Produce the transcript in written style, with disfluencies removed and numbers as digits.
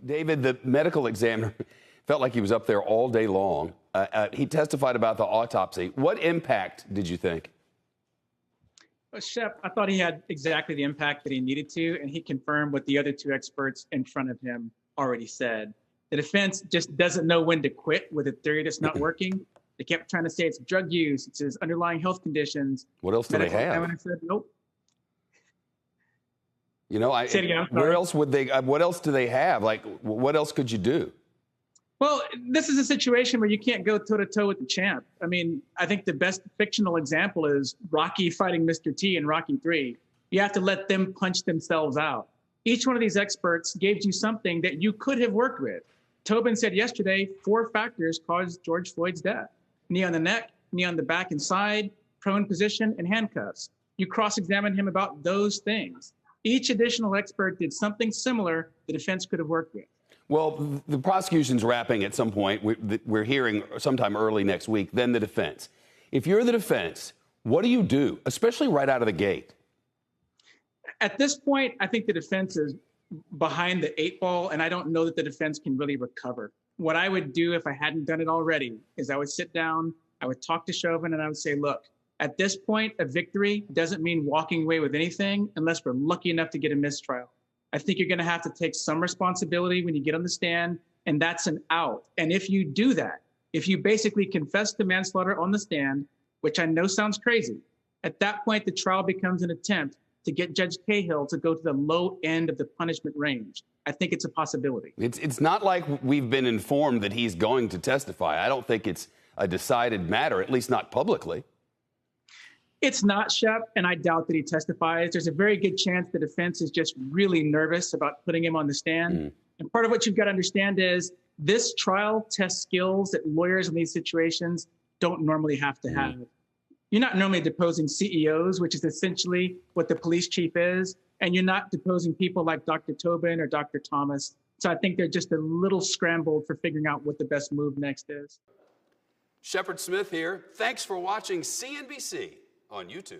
David, the medical examiner felt like he was up there all day long. He testified about the autopsy. What impact did you think? Well, Shep, I thought he had exactly the impact that he needed to, and he confirmed what the other two experts in front of him already said. The defense just doesn't know when to quit with a theory that's not working. They kept trying to say it's drug use, it's his underlying health conditions. What else do they have? I said, nope. You know, where else would they? What else do they have? Like, what else could you do? Well, this is a situation where you can't go toe-to-toe with the champ. I mean, I think the best fictional example is Rocky fighting Mr. T in Rocky 3. You have to let them punch themselves out. Each one of these experts gave you something that you could have worked with. Chauvin said yesterday 4 factors caused George Floyd's death: knee on the neck, knee on the back and side, prone position, and handcuffs. You cross-examined him about those things. Each additional expert did something similar the defense could have worked with. Well, the prosecution's wrapping at some point. We're hearing sometime early next week, then the defense. If you're the defense, what do you do, especially right out of the gate? At this point, I think the defense is behind the 8 ball, and I don't know that the defense can really recover. What I would do if I hadn't done it already is I would sit down, I would talk to Chauvin, and I would say, look, at this point, a victory doesn't mean walking away with anything unless we're lucky enough to get a mistrial. I think you're going to have to take some responsibility when you get on the stand, and that's an out. And if you do that, if you basically confess to manslaughter on the stand, which I know sounds crazy, at that point, the trial becomes an attempt to get Judge Cahill to go to the low end of the punishment range. I think it's a possibility. It's not like we've been informed that he's going to testify. I don't think it's a decided matter, at least not publicly. It's not, Shep, and I doubt that he testifies. There's a very good chance the defense is just really nervous about putting him on the stand. And part of what you've got to understand is this trial tests skills that lawyers in these situations don't normally have to have. You're not normally deposing CEOs, which is essentially what the police chief is, and you're not deposing people like Dr. Tobin or Dr. Thomas. So I think they're just a little scrambled for figuring out what the best move next is. Shepard Smith here. Thanks for watching CNBC on YouTube.